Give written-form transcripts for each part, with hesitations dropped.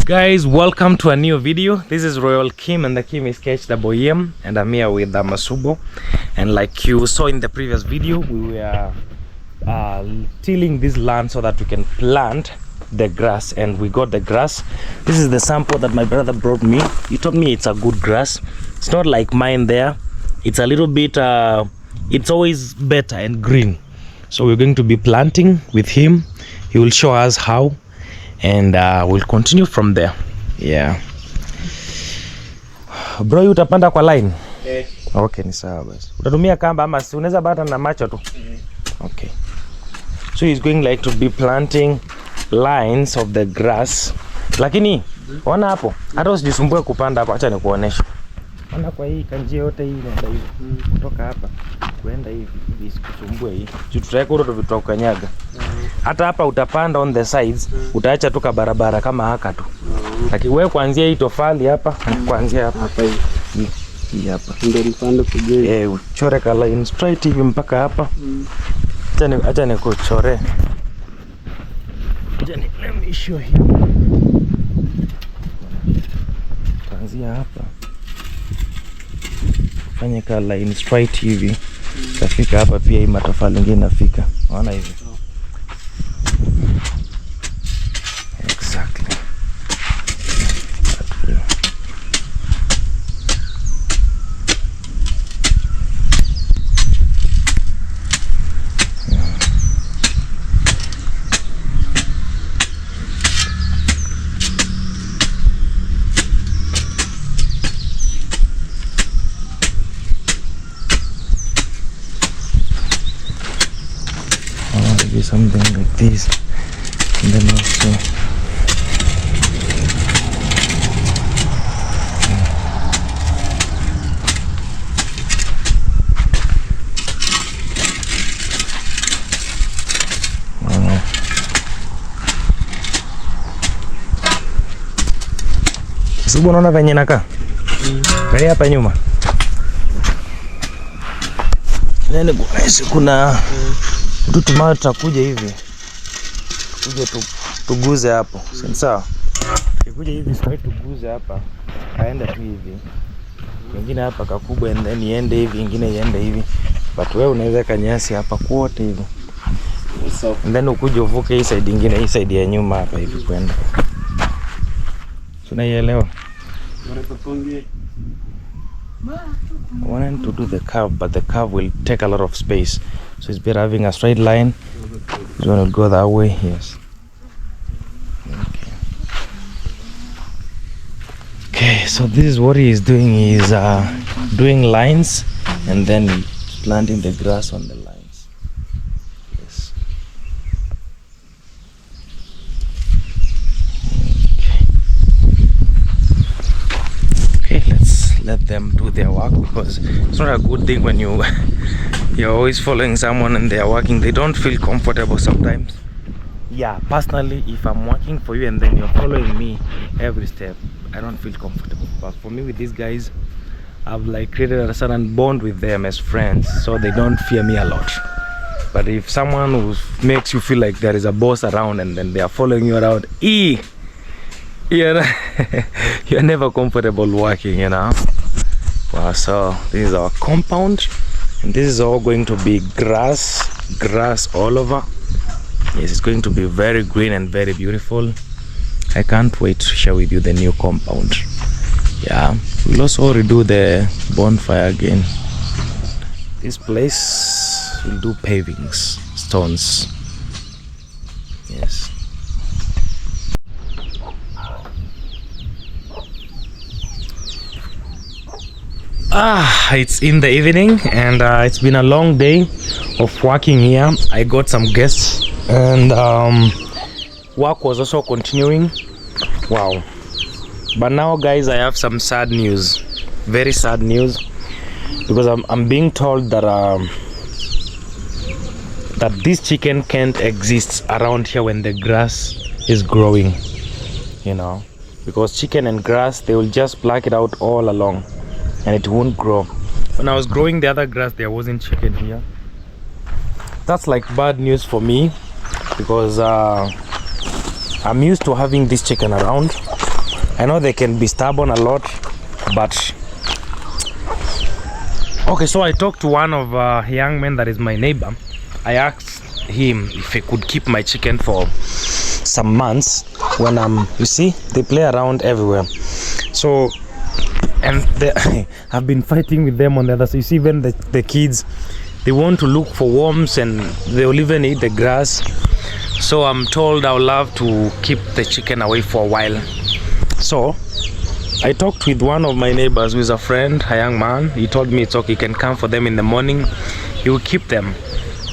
Guys, welcome to a new video. This is Royal Kim and the Kim is KHWM and I'm here with Masubo. And like you saw in the previous video, we were tilling this land so that we can plant the grass, and we got the grass. This is the sample that my brother brought me. He told me it's a good grass. It's not like mine there. It's a little bit it's always better and green. So we're going to be planting with him. He will show us how, and we'll continue from there. Yeah. Bro, utapanda kwa line? Okay, ni sawa basi. Utatumia kamba ama si unaweza bata na macho tu? Okay. So he's going like to be planting lines of the grass. Lakini ona hapo, hata usijisumbue kupanda hapo, acha nikuoneshe. Ona kwa hii kanjia yote hii inaenda hivi. Kutoka hapa kuenda hivi, isikusumbue hii. Tutaweka uro vitu ukanyaga. Hata hapa utapanda on the sides, utaacha tu barabara kama haka tu. Lakini wewe kuanzia hii tofali hapa, kuanzia hapa hii. Hii hapa. Ndio mpande kuje. Uchore kala in straight hivi mpaka hapa. Acha nikuchore. Let me show you. Kuanzia hapa. Fanya kala in straight hivi. Tafika hapa pia hii matofali nyingine nafika. Unaona hivi. Exactly. Something like this, and then also Subu, unaona venye nakaa? Kali hapa nyuma. Nene kuna tutumao tutakuja hivi. Tuje tuguze hapo. Sawa? Tukuje hivi straight tuguze hapa. Kaenda tu hivi. Wengine hapa kakubwa and then iende hivi, ingine iende hivi. But wewe unaweza kanyasi hapa kwote hivi. So, and then ukuje uvuke hii side nyingine, hii side ya nyuma hapa hivi kwenda. Tunaielewa? I wanted to do the curve, but the curve will take a lot of space. So it's better having a straight line. You want to go that way? Yes. Okay. Okay, so this is what he is doing. He is doing lines and then planting the grass on the lines. Yes. Okay, let's let them do their work, because it's not a good thing when you're always following someone and they are working. They don't feel comfortable sometimes. Yeah, personally, if I'm working for you and then you're following me every step, I don't feel comfortable. But for me, with these guys, I've like created a certain bond with them as friends, so they don't fear me a lot. But if someone who makes you feel like there is a boss around and then they are following you around, you're never comfortable working, you know. Wow, so this is our compound. And this is all going to be grass all over. Yes, it's going to be very green and very beautiful. I can't wait to share with you the new compound. Yeah, we'll also redo the bonfire again. This place will do pavings, stones. Yes. It's in the evening and it's been a long day of working here. I got some guests and work was also continuing. Wow. But now, guys, I have some sad news. Very sad news, because I'm being told that that this chicken can't exist around here when the grass is growing, you know, because chicken and grass, they will just pluck it out all along and it won't grow. When I was growing the other grass, there wasn't chicken here. That's like bad news for me, because I'm used to having this chicken around, I know they can be stubborn a lot, but okay. So I talked to one of young men that is my neighbor. I asked him if he could keep my chicken for some months when you see they play around everywhere. So and I've been fighting with them on the other side. You see, even the kids, they want to look for worms and they'll even eat the grass. So I'm told I'll have to keep the chicken away for a while. So I talked with one of my neighbors who is a friend, a young man. He told me it's okay, he can come for them in the morning. He will keep them,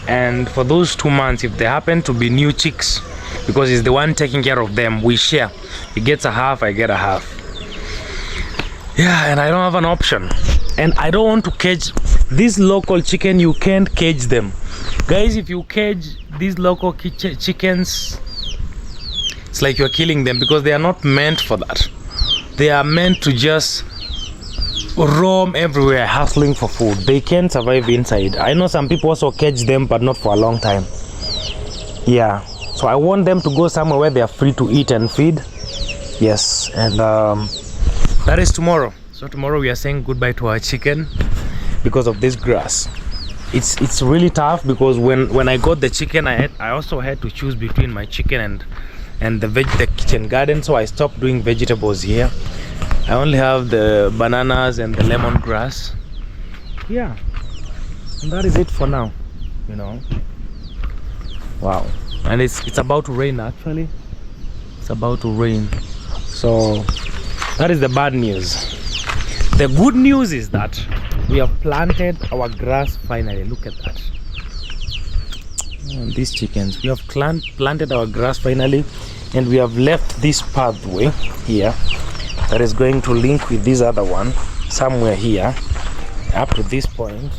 and for those 2 months, if there happen to be new chicks, because he's the one taking care of them, we share. He gets a half, I get a half. Yeah, and I don't have an option, and I don't want to cage these local chicken. You can't cage them, guys. If you cage these local chickens, it's like you're killing them, because they are not meant for that. They are meant to just roam everywhere hustling for food. They can't survive inside. I know some people also cage them, but not for a long time. Yeah, so I want them to go somewhere where they are free to eat and feed. Yes, and that is tomorrow. So tomorrow we are saying goodbye to our chicken because of this grass. It's really tough, because when I got the chicken, I also had to choose between my chicken and the kitchen garden. So I stopped doing vegetables here. I only have the bananas and the lemongrass. Yeah, and that is it for now, you know. Wow, and it's about to rain. Actually, it's about to rain. So that is the bad news. The good news is that we have planted our grass finally. Look at that. These chickens, we have planted our grass finally, and we have left this pathway here that is going to link with this other one somewhere here up to this point,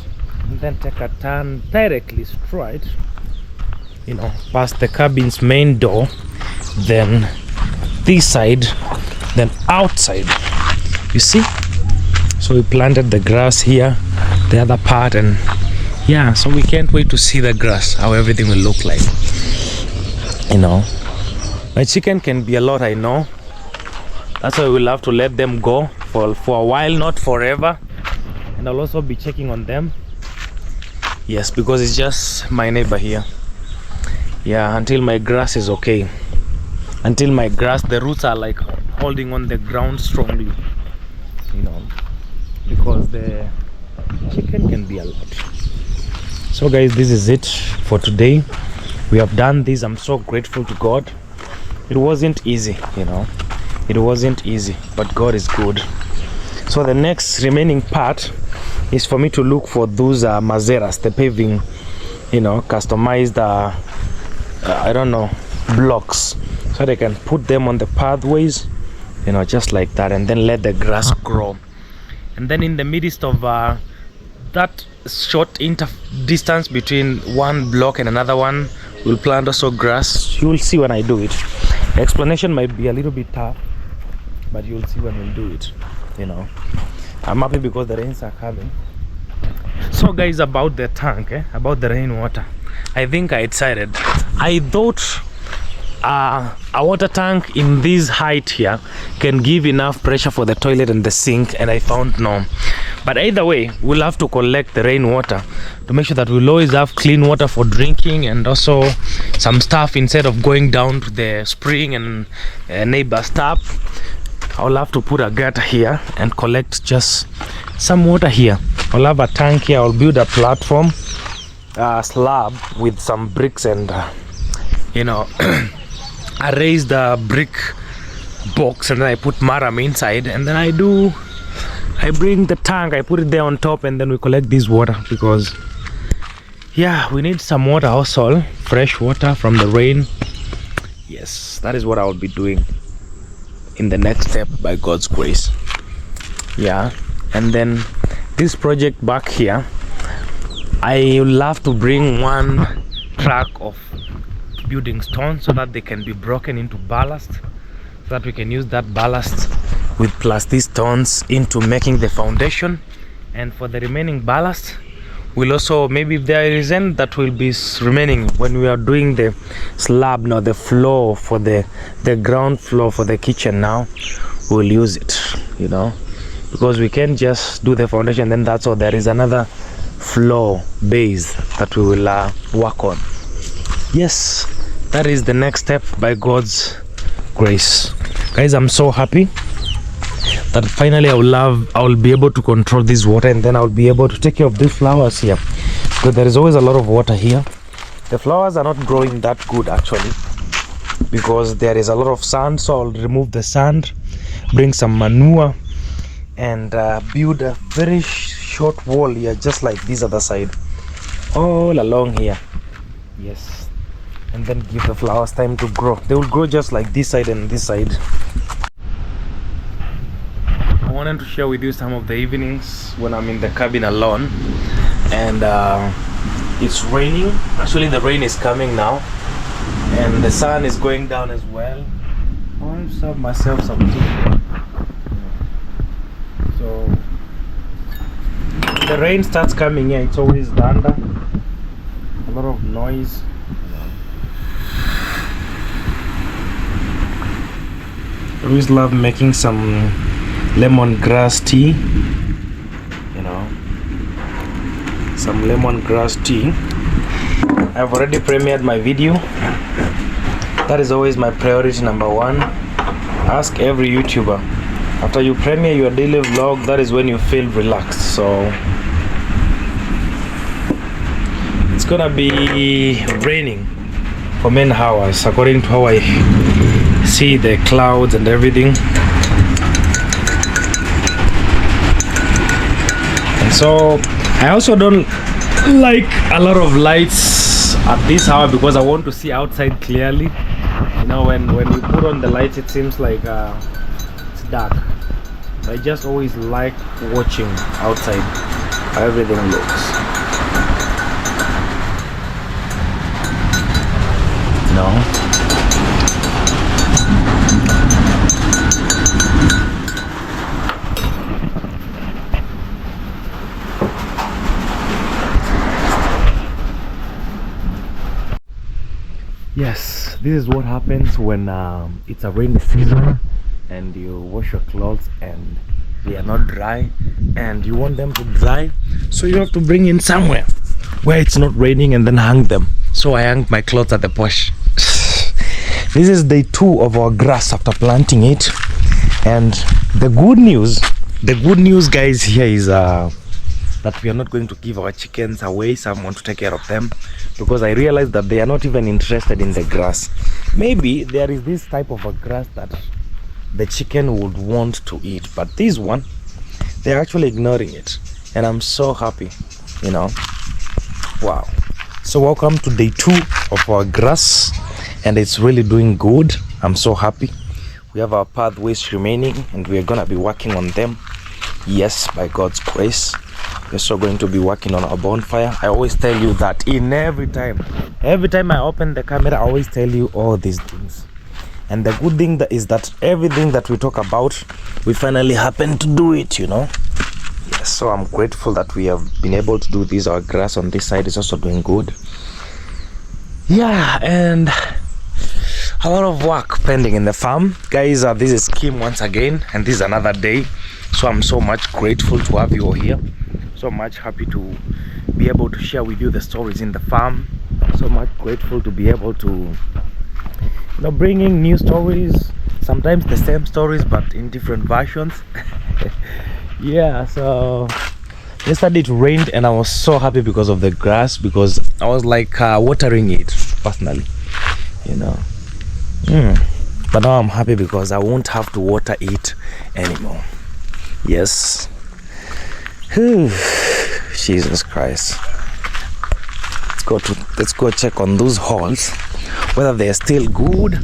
and then take a turn directly straight, you know, past the cabin's main door, then this side, then outside. You see, so we planted the grass here, the other part, and yeah, so we can't wait to see the grass, how everything will look like, you know. My chicken can be a lot, I know. That's why we'll have to let them go for a while, not forever. And I'll also be checking on them. Yes, because it's just my neighbor here. Yeah, until my grass is okay. Until my grass, the roots are like holding on the ground strongly, you know, because the chicken can be a lot. So guys, this is it for today. We have done this. I'm so grateful to God. It wasn't easy, you know. It wasn't easy, but God is good. So the next remaining part is for me to look for those mazeras, the paving, you know, customized I don't know, blocks, so they can put them on the pathways, you know, just like that, and then let the grass grow. And then in the midst of that short distance between one block and another one, we'll plant also grass. You'll see when I do it. The explanation might be a little bit tough, but you'll see when we'll do it, you know. I'm happy because the rains are coming. So guys, about the tank, about the rainwater, I think I decided. I thought a water tank in this height here can give enough pressure for the toilet and the sink, and I found no. But either way, we'll have to collect the rainwater to make sure that we'll always have clean water for drinking, and also some stuff instead of going down to the spring and neighbor's tap. I'll have to put a gutter here and collect just some water here. I'll have a tank here. I'll build a platform, slab with some bricks, and you know, I raise the brick box, and then I put maram inside, and then I bring the tank, I put it there on top, and then we collect this water, because yeah, we need some water also, fresh water from the rain. Yes, that is what I will be doing in the next step by God's grace. Yeah, and then this project back here, I will have to bring one truck of building stones so that they can be broken into ballast, so that we can use that ballast with plus these stones into making the foundation. And for the remaining ballast, we'll also, maybe if there is any that will be remaining when we are doing the slab now, the floor for the ground floor for the kitchen now, we'll use it, you know, because we can't just do the foundation then that's all. There is another floor base that we will work on. Yes, that is the next step by God's grace. Guys, I'm so happy that finally I'll be able to control this water, and then I'll be able to take care of these flowers here, because there is always a lot of water here. The flowers are not growing that good actually, because there is a lot of sand, so I'll remove the sand, bring some manure, and build a very short wall here, just like this other side, all along here. Yes, and then give the flowers time to grow. They will grow just like this side and this side. I wanted to share with you some of the evenings when I'm in the cabin alone, and it's raining. Actually, the rain is coming now, and the sun is going down as well. I want to serve myself some tea. So the rain starts coming here, it's always thunder, a lot of noise. I always love making some lemongrass tea, you know, some lemongrass tea. I've already premiered my video. That is always my priority number one. Ask every YouTuber, after you premiere your daily vlog, that is when you feel relaxed. So it's gonna be raining for many hours according to how I see the clouds and everything. And so I also don't like a lot of lights at this hour, because I want to see outside clearly. You know, when you put on the lights, it seems like it's dark. I just always like watching outside how everything looks. No. Yes, this is what happens when it's a rainy season and you wash your clothes and they are not dry, and you want them to dry, so you have to bring in somewhere where it's not raining and then hang them. So I hang my clothes at the bush. This is day 2 of our grass after planting it, and the good news guys here is that we are not going to give our chickens away, someone to take care of them, because I realized that they are not even interested in the grass. Maybe there is this type of a grass that the chicken would want to eat, but this one, they're actually ignoring it, and I'm so happy, you know. Wow. So welcome to day 2 of our grass, and it's really doing good. I'm so happy. We have our pathways remaining, and we're gonna be working on them. Yes, by God's grace. We're also going to be working on our bonfire. I always tell you that in every time I open the camera, I always tell you all these things. And the good thing is that everything that we talk about, we finally happen to do it, you know. Yes, so I'm grateful that we have been able to do this. Our grass on this side is also doing good. Yeah, and a lot of work pending in the farm. Guys, this is Kim once again, and this is another day. So I'm so much grateful to have you all here. So much happy to be able to share with you the stories in the farm. So much grateful to be able to, you know, bringing new stories, sometimes the same stories but in different versions. Yeah, so yesterday it rained and I was so happy because of the grass, because I was like watering it personally, you know. But now I'm happy because I won't have to water it anymore. Yes. Jesus Christ. Let's go check on those holes, whether they're still good.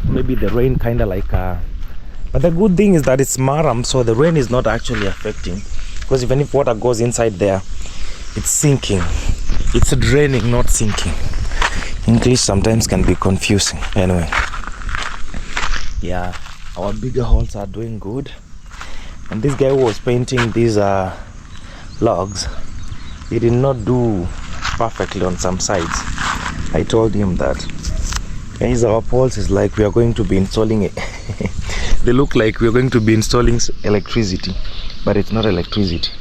Maybe the rain kind of like but the good thing is that it's maram, so the rain is not actually affecting, because even if water goes inside there, it's sinking. It's draining, not sinking. English sometimes can be confusing. Anyway, yeah, our bigger holes are doing good. And this guy who was painting these logs, he did not do perfectly on some sides. I told him that. Guys, our poles is like we are going to be installing they look like we're going to be installing electricity, but it's not electricity.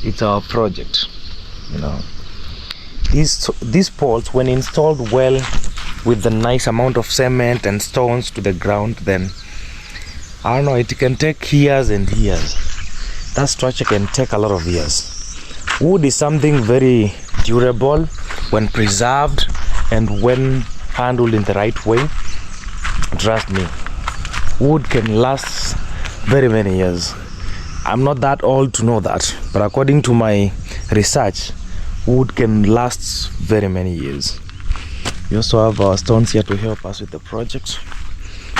It's our project, you know. These poles, when installed well with the nice amount of cement and stones to the ground, then I don't know, it can take years and years. That structure can take a lot of years. Wood is something very durable when preserved and when handled in the right way. Trust me, wood can last very many years. I'm not that old to know that, but according to my research, wood can last very many years. We also have our stones here to help us with the project.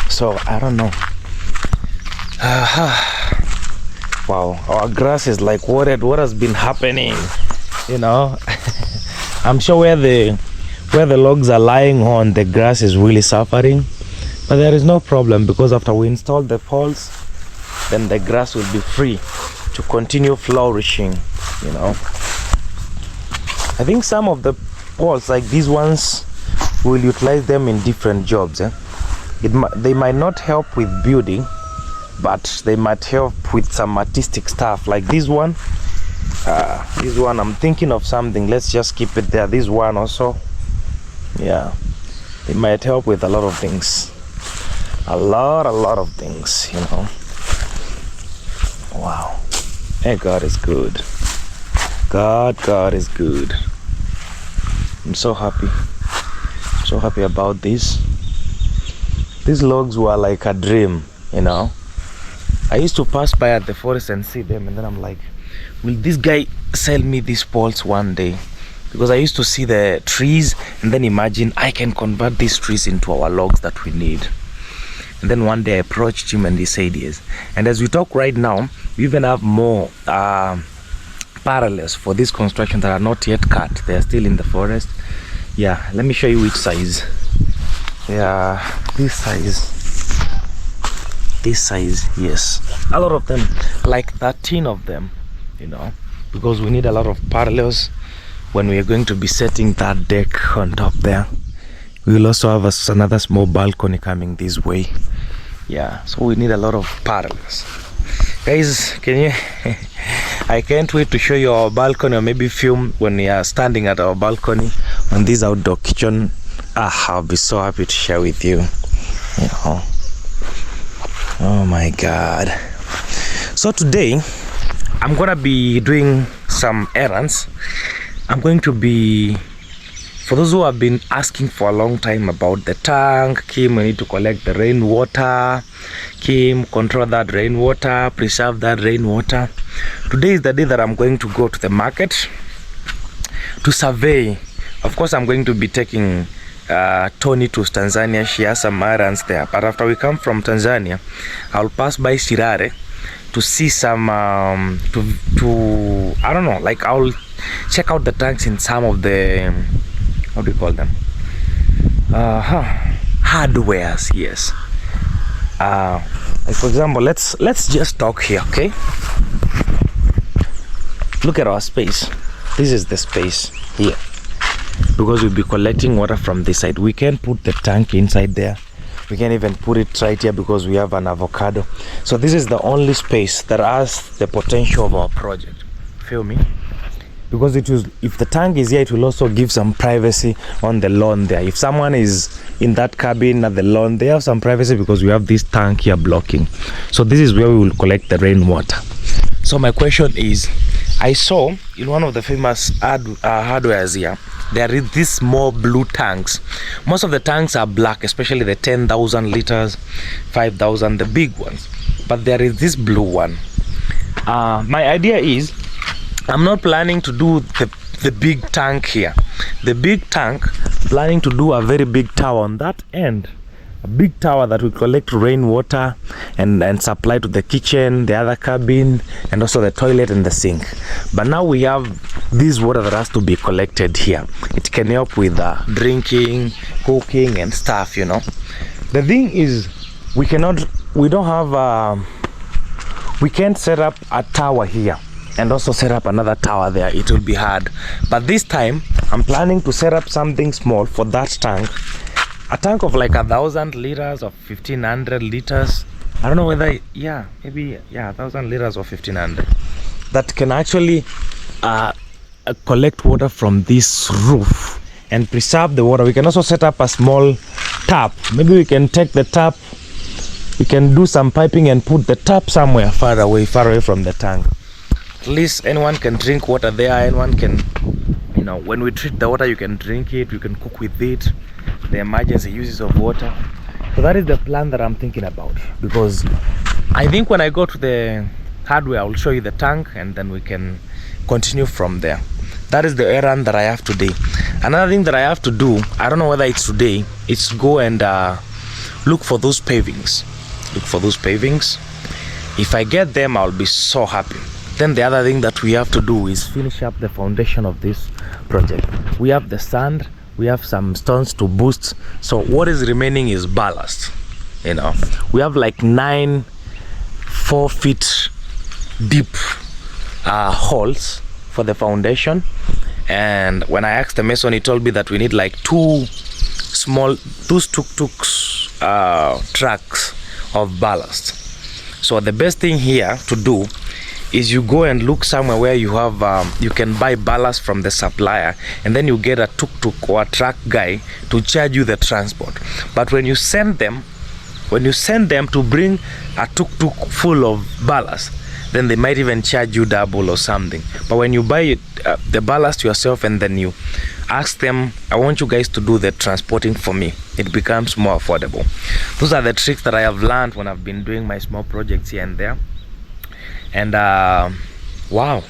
So I don't know. Wow, our grass is like what has been happening, you know. I'm sure where the logs are lying on, the grass is really suffering, but there is no problem, because after we install the poles, then the grass will be free to continue flourishing, you know. I think some of the poles, like these ones, we'll utilize them in different jobs. They might not help with building, but they might help with some artistic stuff. Like this one, I'm thinking of something. Let's just keep it there. This one also, yeah, it might help with a lot of things. A lot of things, you know. Wow. Hey, God is good. God is good. I'm so happy. So happy about this. These logs were like a dream, you know. I used to pass by at the forest and see them, and then I'm like, will this guy sell me these poles one day? Because I used to see the trees and then imagine I can convert these trees into our logs that we need. And then one day I approached him and he said yes. And as we talk right now, we even have more parallels for this construction that are not yet cut. They are still in the forest. Yeah, let me show you which size. Yeah, this size, yes, a lot of them, like 13 of them, you know, because we need a lot of parallels when we are going to be setting that deck on top there. We will also have another small balcony coming this way. Yeah, so we need a lot of parallels, guys. Can you I can't wait to show you our balcony, or maybe film when we are standing at our balcony on this outdoor kitchen. I'll be so happy to share with you, you know. Oh my God. So today I'm gonna be doing some errands. I'm going to be, for those who have been asking for a long time about the tank, Kim, we need to collect the rainwater, Kim, control that rainwater, preserve that rainwater. Today is the day that I'm going to go to the market to survey. Of course, I'm going to be taking Tony to Tanzania. She has some errands there, but after we come from Tanzania, I'll pass by Sirare to see some to I don't know, like I'll check out the tanks in some of the how do you call them, hardwares. Yes, like for example, let's just talk here, okay? Look at our space. This is the space here, because we'll be collecting water from this side. We can put the tank inside there. We can even put it right here because we have an avocado. So this is the only space that has the potential of our project. Feel me? Because if the tank is here, it will also give some privacy on the lawn there. If someone is in that cabin at the lawn, they have some privacy because we have this tank here blocking. So this is where we will collect the rainwater. So my question is, I saw in one of the famous hardwares here, there is these small blue tanks. Most of the tanks are black, especially the 10,000 liters, 5,000, the big ones. But there is this blue one. My idea is, I'm not planning to do the big tank here. The big tank, planning to do a very big tower on that end. A big tower that will collect rainwater and supply to the kitchen, the other cabin, and also the toilet and the sink. But now we have this water that has to be collected here. It can help with drinking, cooking, and stuff, you know. The thing is, we can't set up a tower here and also set up another tower there. It will be hard. But this time, I'm planning to set up something small for that tank. A tank of like 1,000 liters or 1,500 liters. I don't know whether, yeah, maybe, yeah, 1,000 liters or 1,500 that can actually collect water from this roof and preserve the water. We can also set up a small tap. Maybe we can take the tap, we can do some piping and put the tap somewhere far away from the tank. At least anyone can drink water there. Anyone can, you know, when we treat the water, you can drink it, you can cook with it, the emergency uses of water. So that is the plan that I'm thinking about, because I think when I go to the hardware, I'll show you the tank and then we can continue from there. That is the errand that I have today. Another thing that I have to do, I don't know whether it's today, it's go and look for those pavings. If I get them, I'll be so happy. Then the other thing that we have to do is finish up the foundation of this project. We have the sand, we have some stones to boost, so what is remaining is ballast. You know, we have like 9 4-feet deep holes for the foundation, and when I asked the mason, he told me that we need like 2 tuk-tuks trucks of ballast. So the best thing here to do is you go and look somewhere where you have you can buy ballast from the supplier, and then you get a tuk-tuk or a truck guy to charge you the transport. But when you send them to bring a tuk-tuk full of ballast, then they might even charge you double or something. But when you buy the ballast yourself and then you ask them, I want you guys to do the transporting for me, it becomes more affordable. Those are the tricks that I have learned when I've been doing my small projects here and there. And wow,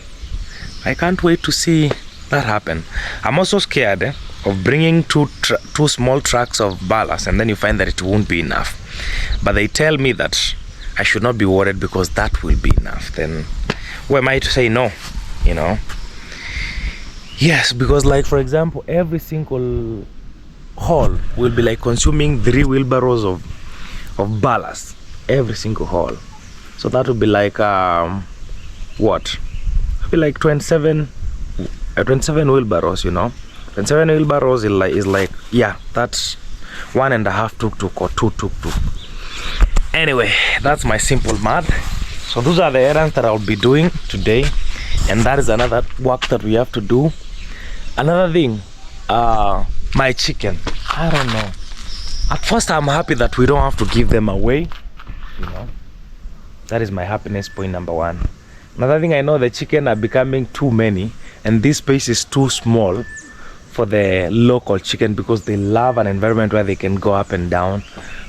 I can't wait to see that happen. I'm also scared of bringing two small trucks of ballast and then you find that it won't be enough. But they tell me that I should not be worried because that will be enough. Then who am I to say no, you know? Yes, because like for example, every single haul will be like consuming 3 wheelbarrows of ballast, every single haul. So that would be like what? It'll be like 27 wheelbarrows, you know. 27 wheelbarrows is like, yeah, that's 1.5 tuk-tuk or 2 tuk-tuk. Anyway, that's my simple math. So those are the errands that I'll be doing today, and that is another work that we have to do. Another thing, my chicken, I don't know. At first I'm happy that we don't have to give them away, you know. That is my happiness point number 1. Another thing, I know the chicken are becoming too many and this space is too small for the local chicken because they love an environment where they can go up and down.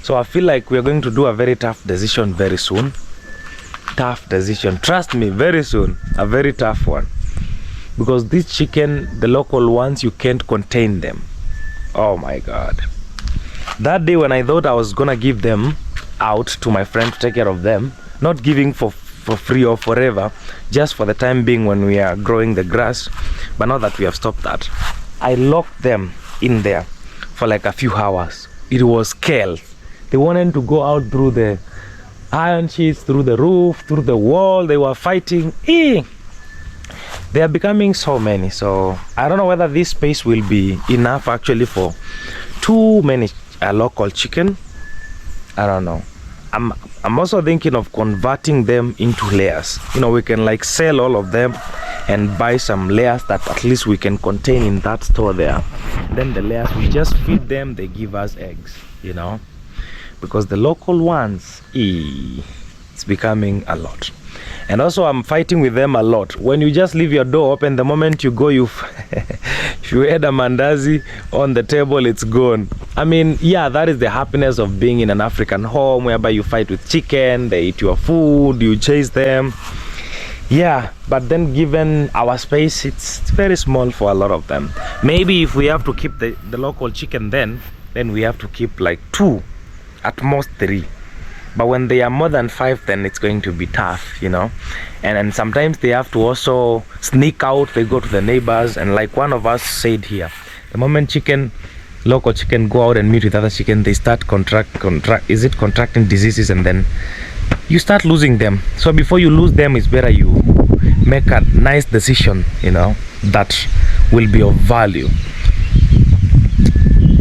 So I feel like we're going to do a very tough decision very soon. Tough decision, trust me, very soon, a very tough one. Because this chicken, the local ones, you can't contain them. Oh my God. That day when I thought I was gonna give them out to my friend to take care of them, not giving for free or forever, just for the time being when we are growing the grass, but now that we have stopped that, I locked them in there for like a few hours. It was chaos. They wanted to go out through the iron sheets, through the roof, through the wall. They were fighting. They are becoming so many. So I don't know whether this space will be enough actually for too many local chicken. I don't know. I'm also thinking of converting them into layers. You know, we can like sell all of them and buy some layers that at least we can contain in that store there. Then the layers, we just feed them, they give us eggs, you know, because the local ones, it's becoming a lot. And also I'm fighting with them a lot. When you just leave your door open, the moment you go, if you had a mandazi on the table, it's gone. I mean, yeah, that is the happiness of being in an African home whereby you fight with chicken, they eat your food, you chase them. Yeah, but then given our space, it's very small for a lot of them. Maybe if we have to keep the local chicken, then we have to keep like 2, at most 3. But when they are more than 5, then it's going to be tough, you know. And sometimes they have to also sneak out. They go to the neighbors, and like one of us said here, the moment local chicken go out and meet with other chicken, they start contracting diseases, and then you start losing them. So before you lose them, it's better you make a nice decision, you know, that will be of value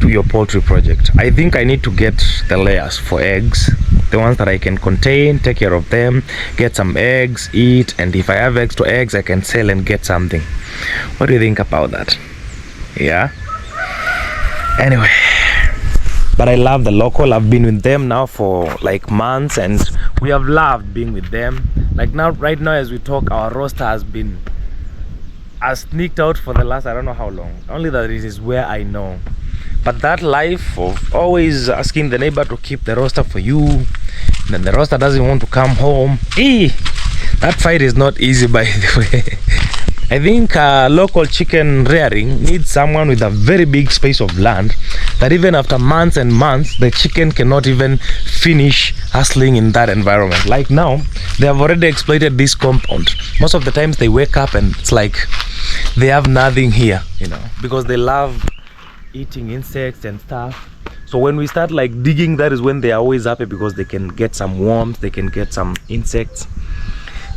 to your poultry project. I think I need to get the layers for eggs the ones that I can contain, take care of them, get some eggs, eat, and if I have extra eggs I can sell and get something. What do you think about that? Yeah, anyway, but I love the local. I've been with them now for like months and we have loved being with them. Like now, right now as we talk, our roster has sneaked out for the last I don't know how long. Only that this is where I know. But that life of always asking the neighbor to keep the roster for you, and then the roster doesn't want to come home, that fight is not easy, by the way. I think local chicken rearing needs someone with a very big space of land that even after months and months the chicken cannot even finish hustling in that environment. Like now they have already exploited this compound. Most of the times they wake up and it's like they have nothing here, you know, because they love eating insects and stuff. So when we start like digging, that is when they are always happy because they can get some worms, they can get some insects,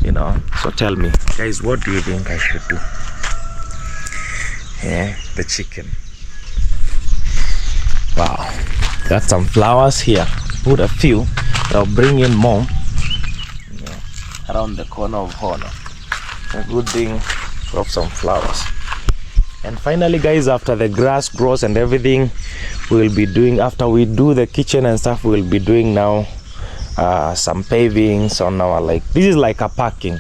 you know. So tell me guys, what do you think I should do? Yeah, the chicken. Wow, got some flowers here. Put a few, but I'll bring in more, yeah, around the corner of Honor. A good thing to have some flowers. And finally guys, after the grass grows and everything, we will be doing, after we do the kitchen and stuff, we will be doing now some pavings on our, like, this is like a parking.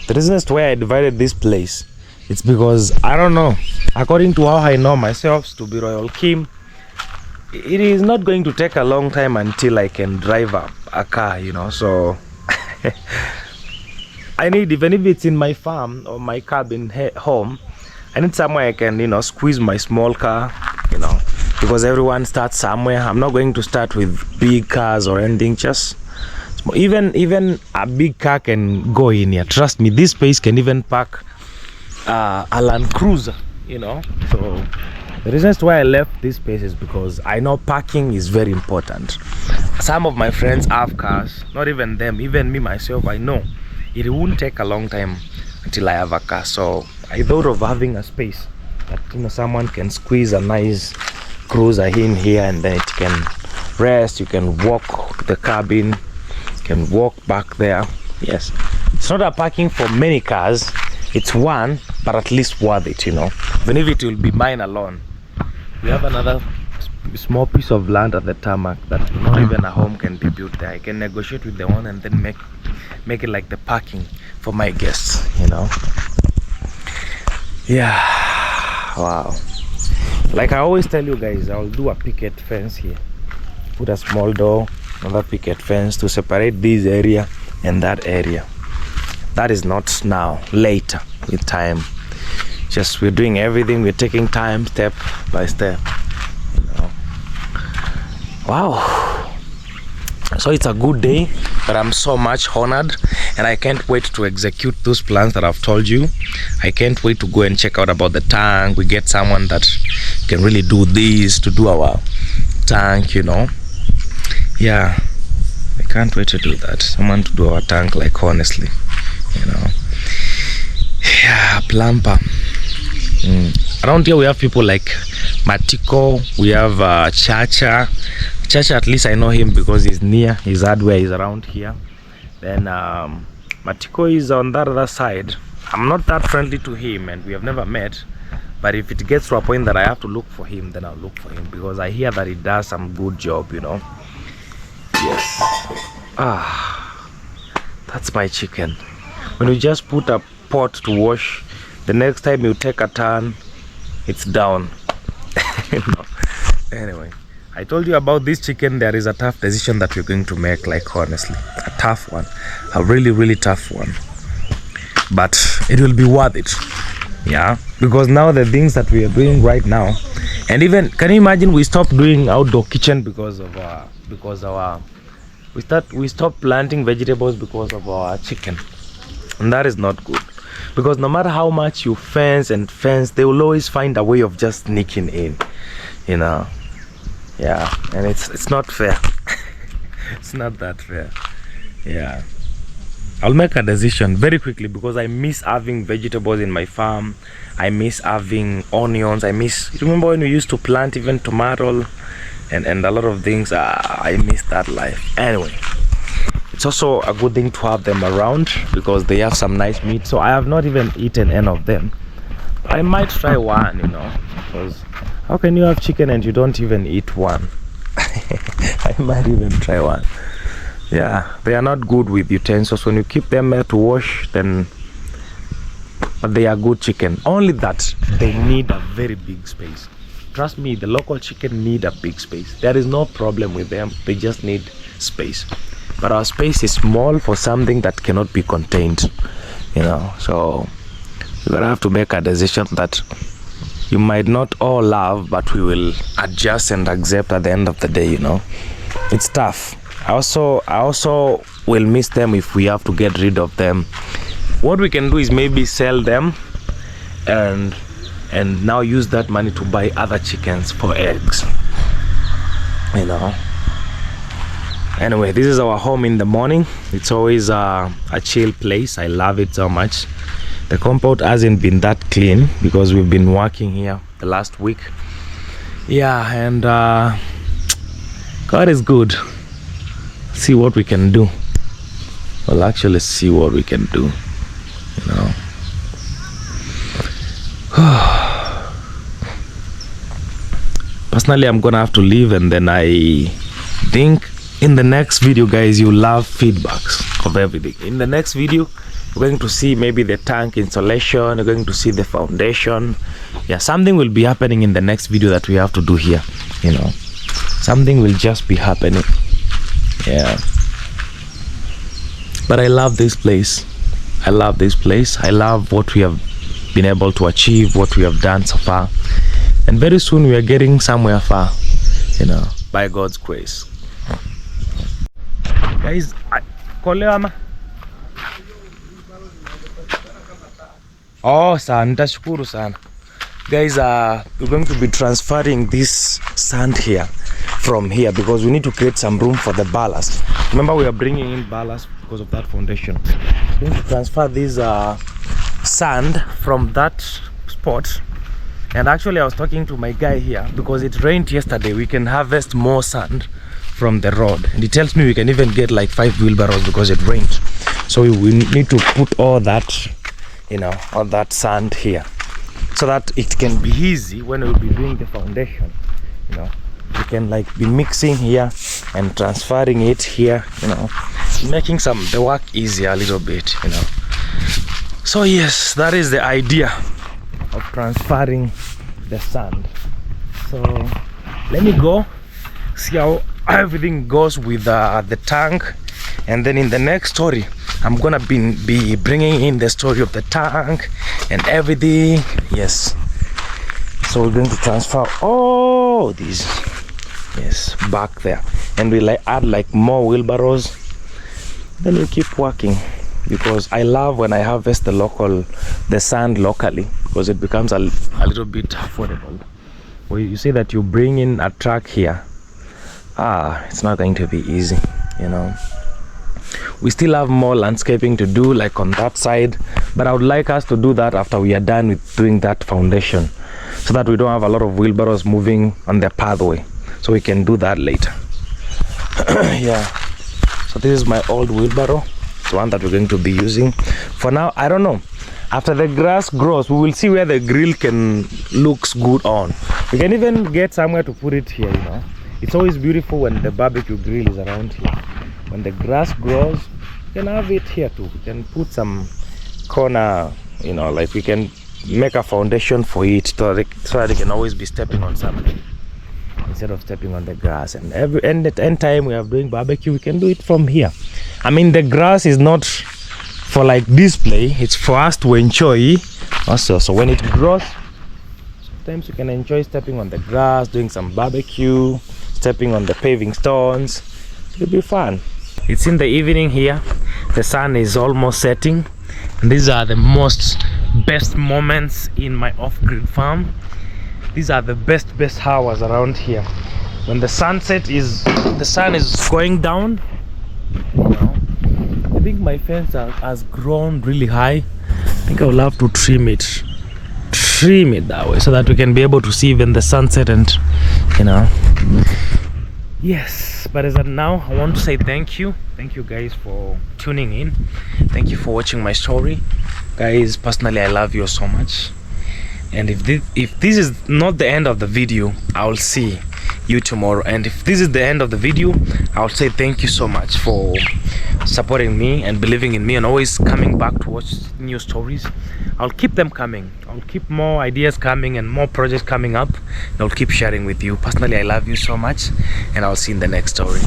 The reason as to why I divided this place, it's because I don't know, according to how I know myself to be Royal Kim, it is not going to take a long time until I can drive a car, you know. So I need, even if it's in my farm or my cabin home, I need somewhere I can, you know, squeeze my small car, you know, because everyone starts somewhere. I'm not going to start with big cars or anything, just small. Even a big car can go in here. Trust me, this space can even park a Land Cruiser, you know. So the reason why I left this space is because I know parking is very important. Some of my friends have cars, not even them, even me myself, I know it won't take a long time until I have a car. So I thought of having a space that, you know, someone can squeeze a nice cruiser in here and then it can rest. You can walk to the cabin, you can walk back there. Yes, it's not a parking for many cars, it's one, but at least worth it, you know, even if it will be mine alone. We have another small piece of land at the tarmac that not even a home can be built there. I can negotiate with the owner and then make it like the parking for my guests, you know. Yeah, wow. Like I always tell you guys, I'll do a picket fence here, put a small door, another picket fence to separate this area and that area. That is not now, later with time. Just we're doing everything, we're taking time step by step, you know. Wow. So it's a good day, but I'm so much honored and I can't wait to execute those plans that I've told you. I can't wait to go and check out about the tank. We get someone that can really do this, to do our tank, you know. Yeah, I can't wait to do that. Someone to do our tank, like, honestly, you know. Yeah, plumper. Around here we have people like Matiko, we have Chacha, at least I know him because he's near, his hardware is around here. Then Matiko is on that other side. I'm not that friendly to him and we have never met, but if it gets to a point that I have to look for him, then I'll look for him because I hear that he does some good job, you know. Yes. That's my chicken. When you just put a pot to wash, the next time you take a turn, it's down. No. Anyway, I told you about this chicken. There is a tough decision that we're going to make, like, honestly, a tough one, a really tough one, but it will be worth it. Yeah, because now the things that we are doing right now, and even, can you imagine, we stopped doing outdoor kitchen because of we stopped planting vegetables because of our chicken, and that is not good. Because no matter how much you fence, they will always find a way of just sneaking in, you know. Yeah, and it's not fair. It's not that fair. Yeah, I'll make a decision very quickly because I miss having vegetables in my farm. I miss having onions. Remember when we used to plant even tomato and a lot of things? I miss that life. Anyway, it's also a good thing to have them around because they have some nice meat. So I have not even eaten any of them. I might try one, you know, because how can you have chicken and you don't even eat one? I might even try one. Yeah, they are not good with utensils. When you keep them there to wash, then, but they are good chicken. Only that they need a very big space. Trust me, the local chicken need a big space. There is no problem with them. They just need space. But our space is small for something that cannot be contained, you know. So we're gonna have to make a decision that you might not all love, but we will adjust and accept at the end of the day, you know. It's tough. I also will miss them if we have to get rid of them. What we can do is maybe sell them and now use that money to buy other chickens for eggs, you know. Anyway, this is our home in the morning. It's always a chill place. I love it so much. The compound hasn't been that clean because we've been working here the last week. Yeah, and God is good. See what we can do. Well, actually see what we can do, you know. Personally, I'm gonna have to leave, and then I think in the next video, guys, you love feedbacks of everything. In the next video, we're going to see maybe the tank installation, we're going to see the foundation. Yeah, something will be happening in the next video that we have to do here, you know. Something will just be happening. Yeah, but I love this place. I love this place. I love what we have been able to achieve, what we have done so far, and very soon we are getting somewhere far, you know, by God's grace. Guys, nitashukuru sana. Guys, we're going to be transferring this sand here from here because we need to create some room for the ballast. Remember, we are bringing in ballast because of that foundation. We're going to transfer this sand from that spot. And actually, I was talking to my guy here because it rained yesterday. We can harvest more sand from the road, and he tells me we can even get like 5 wheelbarrows because it rained. So we need to put all that, you know, all that sand here so that it can be easy when we'll be doing the foundation, you know. We can like be mixing here and transferring it here, you know, making the work easier a little bit, you know. So yes, that is the idea of transferring the sand. So let me go see how everything goes with the tank, and then in the next story I'm gonna be bringing in the story of the tank and everything. Yes, so we're going to transfer all these, yes, back there, and we like add like more wheelbarrows. Then we keep working because I love when I harvest the sand locally because it becomes a little bit affordable. Well, you say that you bring in a truck here, it's not going to be easy, you know. We still have more landscaping to do, like on that side, but I would like us to do that after we are done with doing that foundation, so that we don't have a lot of wheelbarrows moving on the pathway. So we can do that later. Yeah, so this is my old wheelbarrow, the one that we're going to be using for now. I don't know, after the grass grows we will see where the grill looks good on. We can even get somewhere to put it here, you know. It's always beautiful when the barbecue grill is around here. When the grass grows, you can have it here too. We can put some corner, you know, like we can make a foundation for it so that they can always be stepping on something instead of stepping on the grass. And at any time we are doing barbecue, we can do it from here. I mean, the grass is not for like display, it's for us to enjoy also. So when it grows, sometimes you can enjoy stepping on the grass, doing some barbecue, stepping on the paving stones. It'll be fun. It's in the evening here, the sun is almost setting, and these are the best moments in my off-grid farm. These are the best hours around here when the sun is going down, you know. I think my fence has grown really high. I think I would love to trim it that way so that we can be able to see even the sunset, and you know, Yes, but as of now, I want to say thank you guys for tuning in. Thank you for watching my story, guys. Personally, I love you so much, and if this is not the end of the video, I'll see you tomorrow. And if this is the end of the video, I'll say thank you so much for supporting me and believing in me and always coming back to watch new stories. I'll keep them coming. I'll keep more ideas coming and more projects coming up, and I'll keep sharing with you. Personally, I love you so much, and I'll see you in the next story.